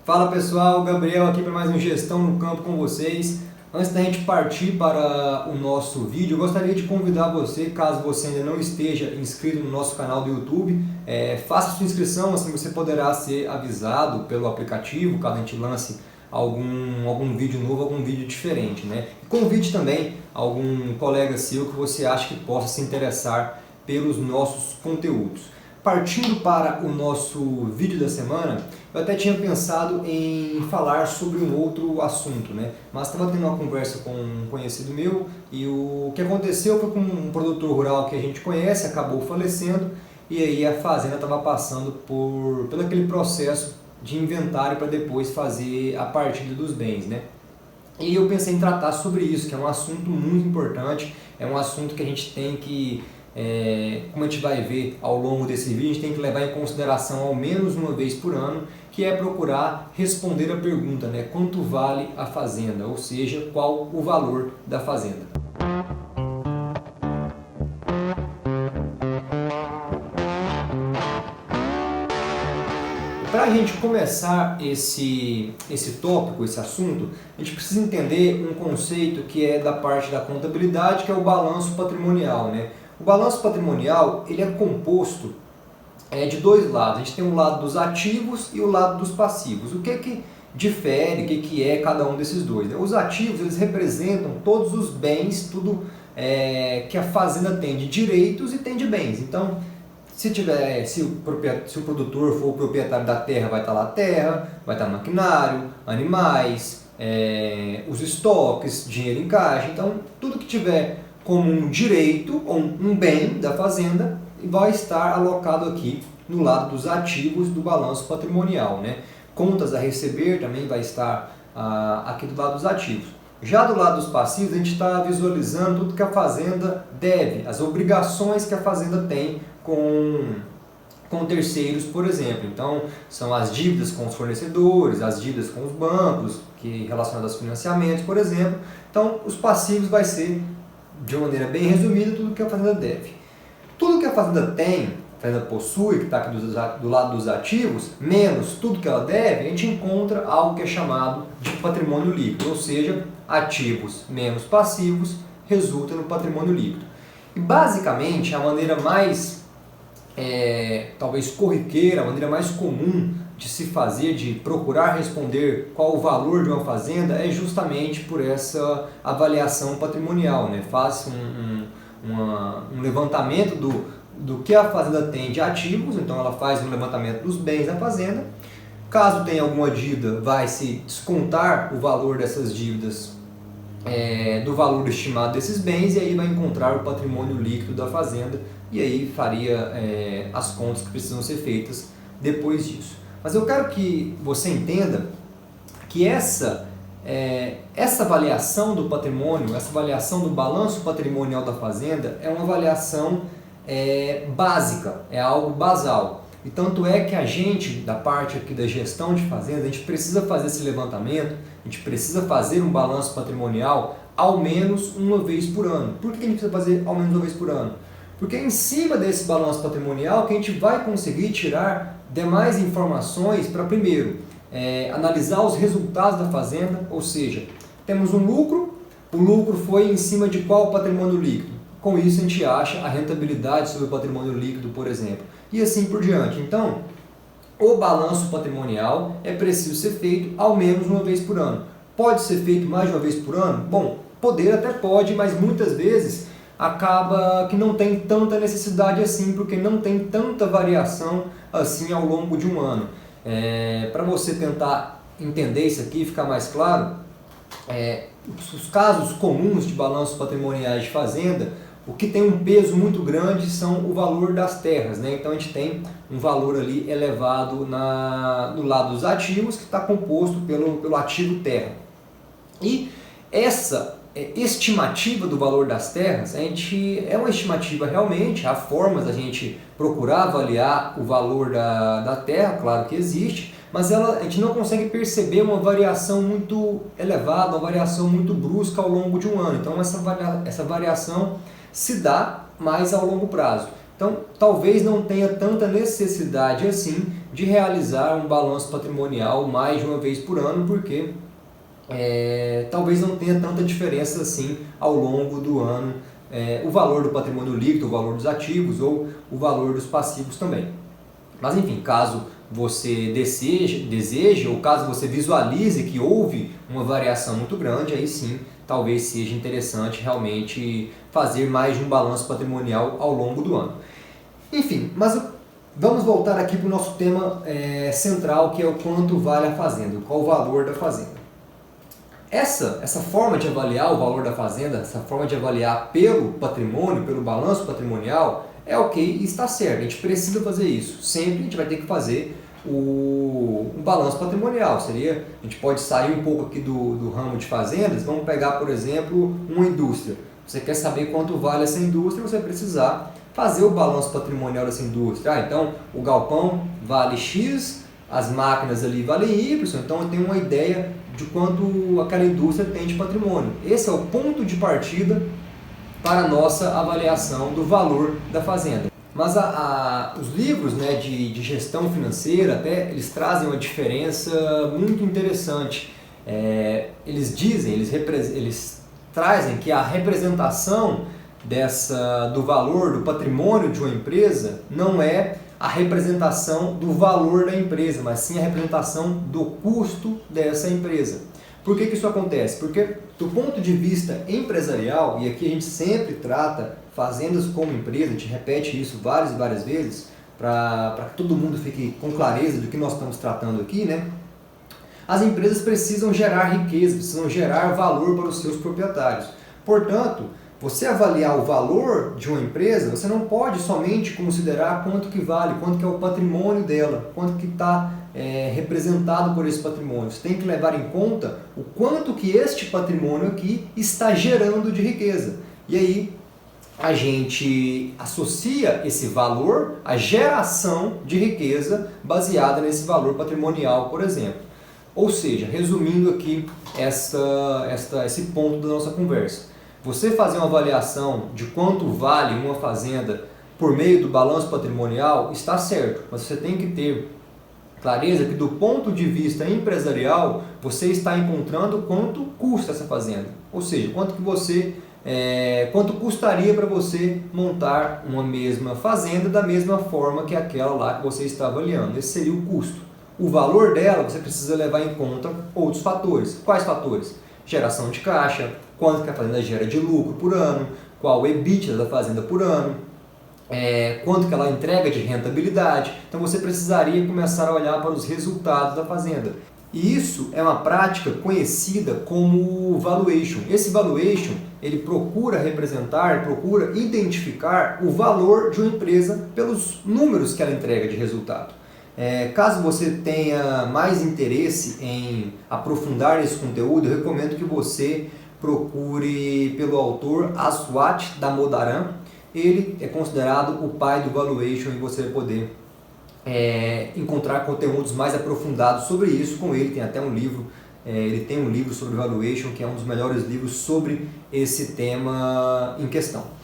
Fala pessoal, Gabriel aqui para mais um Gestão no Campo com vocês. Antes da gente partir para o nosso vídeo, eu gostaria de convidar você, caso você ainda não esteja inscrito no nosso canal do YouTube, faça sua inscrição, assim você poderá ser avisado pelo aplicativo, caso a gente lance algum vídeo novo, algum vídeo diferente, né? E convide também algum colega seu que você acha que possa se interessar pelos nossos conteúdos. Partindo para o nosso vídeo da semana, eu até tinha pensado em falar sobre um outro assunto, né? Mas estava tendo uma conversa com um conhecido meu e o que aconteceu foi com um produtor rural que a gente conhece, acabou falecendo e aí a fazenda estava passando por aquele processo de inventário para depois fazer a partilha dos bens, né? E eu pensei em tratar sobre isso, que é um assunto muito importante, é um assunto que a gente tem que, como a gente vai ver ao longo desse vídeo, a gente tem que levar em consideração ao menos uma vez por ano, que é procurar responder a pergunta, né? Quanto vale a fazenda? Ou seja, qual o valor da fazenda? Para a gente começar esse tópico, esse assunto, a gente precisa entender um conceito que é da parte da contabilidade, que é o balanço patrimonial, né? O balanço patrimonial ele é composto de dois lados. A gente tem um lado dos ativos e o lado dos passivos. O que difere, o que é cada um desses dois, né? Os ativos eles representam todos os bens, tudo que a fazenda tem de direitos e tem de bens. Então, se o produtor for o proprietário da terra, vai estar lá a terra, vai estar maquinário, animais, os estoques, dinheiro em caixa. Então, tudo que tiver como um direito ou um bem da fazenda vai estar alocado aqui no lado dos ativos do balanço patrimonial, né? Contas a receber também vai estar aqui do lado dos ativos. Já do lado dos passivos, a gente está visualizando tudo que a fazenda deve, as obrigações que a fazenda tem com terceiros, por exemplo. Então, são as dívidas com os fornecedores, as dívidas com os bancos, que relacionadas aos financiamentos, por exemplo. Então, os passivos vai ser, de uma maneira bem resumida, tudo que a fazenda deve. Tudo que a fazenda tem, a fazenda possui, que está aqui do lado dos ativos, menos tudo que ela deve, a gente encontra algo que é chamado de patrimônio líquido, ou seja, ativos menos passivos resulta no patrimônio líquido. E basicamente a maneira mais talvez corriqueira, a maneira mais comum de se fazer, de procurar responder qual o valor de uma fazenda é justamente por essa avaliação patrimonial, né? Faz um levantamento do que a fazenda tem de ativos, então ela faz um levantamento dos bens da fazenda. Caso tenha alguma dívida, vai se descontar o valor dessas dívidas do valor estimado desses bens e aí vai encontrar o patrimônio líquido da fazenda e aí faria as contas que precisam ser feitas depois disso. Mas eu quero que você entenda que essa avaliação do patrimônio, essa avaliação do balanço patrimonial da fazenda é uma avaliação básica, é algo basal. E tanto é que a gente, da parte aqui da gestão de fazendas, a gente precisa fazer esse levantamento, a gente precisa fazer um balanço patrimonial ao menos uma vez por ano. Por que a gente precisa fazer ao menos uma vez por ano? Porque é em cima desse balanço patrimonial que a gente vai conseguir tirar demais informações para, primeiro, analisar os resultados da fazenda, ou seja, temos um lucro, o lucro foi em cima de qual patrimônio líquido? Com isso a gente acha a rentabilidade sobre o patrimônio líquido, por exemplo, e assim por diante. Então, o balanço patrimonial é preciso ser feito ao menos uma vez por ano. Pode ser feito mais de uma vez por ano? Bom, poder até pode, mas muitas vezes acaba que não tem tanta necessidade assim, porque não tem tanta variação assim ao longo de um ano. Para você tentar entender isso aqui, ficar mais claro, os casos comuns de balanços patrimoniais de fazenda, o que tem um peso muito grande são o valor das terras, né? Então a gente tem um valor ali elevado no lado dos ativos, que está composto pelo ativo terra. E essa estimativa do valor das terras, é uma estimativa realmente, há formas da gente procurar avaliar o valor da terra, claro que existe, mas a gente não consegue perceber uma variação muito elevada, uma variação muito brusca ao longo de um ano. Então essa variação se dá mais ao longo prazo. Então, talvez não tenha tanta necessidade assim de realizar um balanço patrimonial mais de uma vez por ano, porque talvez não tenha tanta diferença assim ao longo do ano, o valor do patrimônio líquido, o valor dos ativos ou o valor dos passivos também. Mas enfim, caso você deseje ou caso você visualize que houve uma variação muito grande, aí sim, talvez seja interessante realmente fazer mais de um balanço patrimonial ao longo do ano. Enfim, mas vamos voltar aqui para o nosso tema central, que é o quanto vale a fazenda, qual o valor da fazenda. Essa forma de avaliar o valor da fazenda, essa forma de avaliar pelo patrimônio, pelo balanço patrimonial, é ok e está certo, a gente precisa fazer isso. Sempre a gente vai ter que fazer o balanço patrimonial. A gente pode sair um pouco aqui do ramo de fazendas, vamos pegar, por exemplo, uma indústria. Você quer saber quanto vale essa indústria, você vai precisar fazer o balanço patrimonial dessa indústria. Então, o galpão vale X, as máquinas ali valem Y, então eu tenho uma ideia de quanto aquela indústria tem de patrimônio. Esse é o ponto de partida para a nossa avaliação do valor da fazenda. Mas os livros, né, de gestão financeira, até eles trazem uma diferença muito interessante. Eles trazem que a representação do valor do patrimônio de uma empresa não é a representação do valor da empresa, mas sim a representação do custo dessa empresa. Por que isso acontece? Porque do ponto de vista empresarial, e aqui a gente sempre trata fazendas como empresa, a gente repete isso várias e várias vezes, para que todo mundo fique com clareza do que nós estamos tratando aqui, né? As empresas precisam gerar riqueza, precisam gerar valor para os seus proprietários. Portanto, você avaliar o valor de uma empresa, você não pode somente considerar quanto que vale, quanto que é o patrimônio dela, quanto que está representado por esse patrimônio. Você tem que levar em conta o quanto que este patrimônio aqui está gerando de riqueza. E aí a gente associa esse valor à geração de riqueza baseada nesse valor patrimonial, por exemplo. Ou seja, resumindo aqui esse ponto da nossa conversa. Você fazer uma avaliação de quanto vale uma fazenda por meio do balanço patrimonial está certo, mas você tem que ter clareza que do ponto de vista empresarial você está encontrando quanto custa essa fazenda, ou seja, quanto custaria para você montar uma mesma fazenda da mesma forma que aquela lá que você está avaliando. Esse seria o custo. O valor dela você precisa levar em conta outros fatores. Quais fatores? Geração de caixa, quanto que a fazenda gera de lucro por ano, qual o EBITDA da fazenda por ano, quanto que ela entrega de rentabilidade. Então você precisaria começar a olhar para os resultados da fazenda. E isso é uma prática conhecida como valuation. Esse valuation, ele procura identificar o valor de uma empresa pelos números que ela entrega de resultado. Caso você tenha mais interesse em aprofundar esse conteúdo, eu recomendo que você procure pelo autor Aswath Damodaran. Ele é considerado o pai do valuation e você vai poder encontrar conteúdos mais aprofundados sobre isso com ele. Tem até um livro, ele tem um livro sobre valuation que é um dos melhores livros sobre esse tema em questão.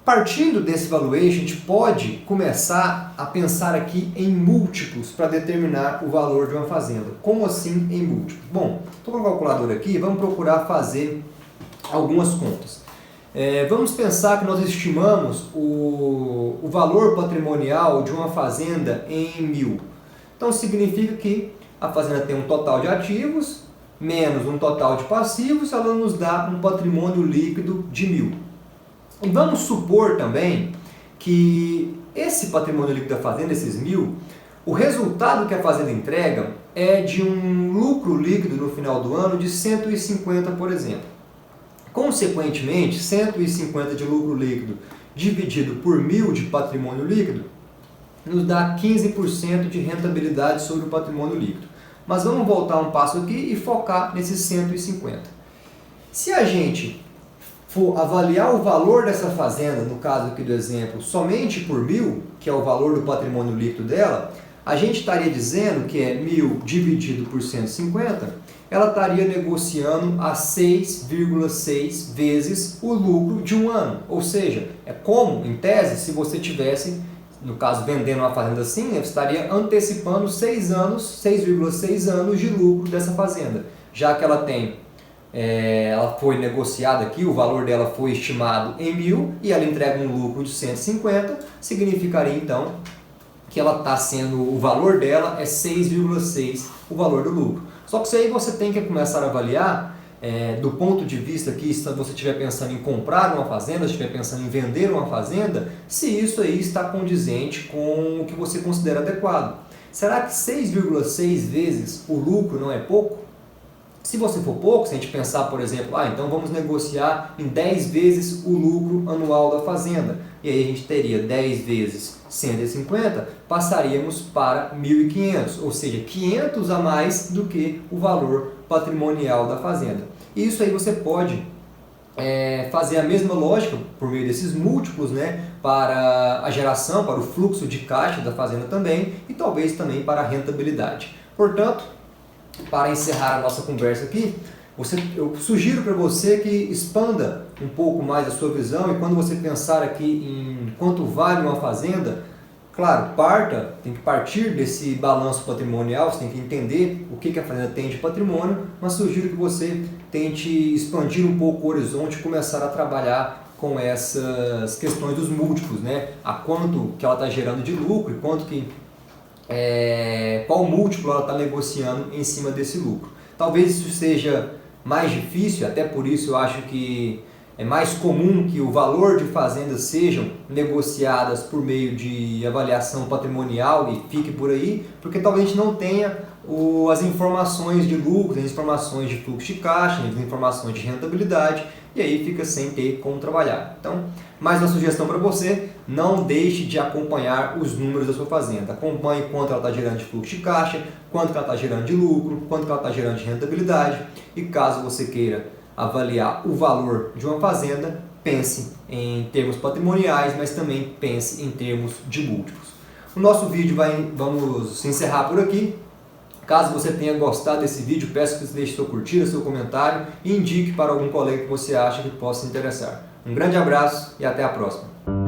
Partindo desse valuation, a gente pode começar a pensar aqui em múltiplos para determinar o valor de uma fazenda. Como assim em múltiplos? Bom, estou com a calculadora aqui, vamos procurar fazer algumas contas. Vamos pensar que nós estimamos o valor patrimonial de uma fazenda em 1.000. Então significa que a fazenda tem um total de ativos menos um total de passivos, ela nos dá um patrimônio líquido de 1.000. E vamos supor também que esse patrimônio líquido da fazenda, esses 1.000, o resultado que a fazenda entrega é de um lucro líquido no final do ano de 150, por exemplo. Consequentemente, 150 de lucro líquido dividido por 1.000 de patrimônio líquido nos dá 15% de rentabilidade sobre o patrimônio líquido. Mas vamos voltar um passo aqui e focar nesses 150. Se a gente for avaliar o valor dessa fazenda, no caso aqui do exemplo, somente por 1.000, que é o valor do patrimônio líquido dela, A gente estaria dizendo que é 1.000 dividido por 150, ela estaria negociando a 6,6 vezes o lucro de um ano. Ou seja, é como, em tese, se você tivesse, no caso, vendendo uma fazenda assim, você estaria antecipando 6 anos, 6,6 anos de lucro dessa fazenda. Já que ela tem, ela foi negociada aqui, o valor dela foi estimado em 1.000 e ela entrega um lucro de 150, significaria então que ela está sendo, o valor dela é 6,6 o valor do lucro. Só que isso aí você tem que começar a avaliar do ponto de vista que se você estiver pensando em comprar uma fazenda, se estiver pensando em vender uma fazenda, se isso aí está condizente com o que você considera adequado. Será que 6,6 vezes o lucro não é pouco? Se você for pouco, se a gente pensar, por exemplo, então vamos negociar em 10 vezes o lucro anual da fazenda. E aí a gente teria 10 vezes 150, passaríamos para 1.500, ou seja, 500 a mais do que o valor patrimonial da fazenda. Isso aí você pode fazer a mesma lógica por meio desses múltiplos, né, para a geração, para o fluxo de caixa da fazenda também e talvez também para a rentabilidade. Portanto, para encerrar a nossa conversa aqui, eu sugiro para você que expanda um pouco mais a sua visão e quando você pensar aqui em quanto vale uma fazenda, claro, tem que partir desse balanço patrimonial, você tem que entender o que a fazenda tem de patrimônio, mas sugiro que você tente expandir um pouco o horizonte e começar a trabalhar com essas questões dos múltiplos, né? A quanto que ela está gerando de lucro e quanto que qual múltiplo ela está negociando em cima desse lucro. Talvez isso seja mais difícil, até por isso eu acho que é mais comum que o valor de fazendas sejam negociadas por meio de avaliação patrimonial e fique por aí, porque talvez a gente não tenha as informações de lucro, as informações de fluxo de caixa, as informações de rentabilidade, e aí fica sem ter como trabalhar. Então, mais uma sugestão para você, não deixe de acompanhar os números da sua fazenda. Acompanhe quanto ela está gerando de fluxo de caixa, quanto ela está gerando de lucro, quanto ela está gerando de rentabilidade, e caso você queira avaliar o valor de uma fazenda, pense em termos patrimoniais, mas também pense em termos de múltiplos. O nosso vídeo vamos encerrar por aqui. Caso você tenha gostado desse vídeo, peço que você deixe sua curtida, seu comentário e indique para algum colega que você acha que possa se interessar. Um grande abraço e até a próxima!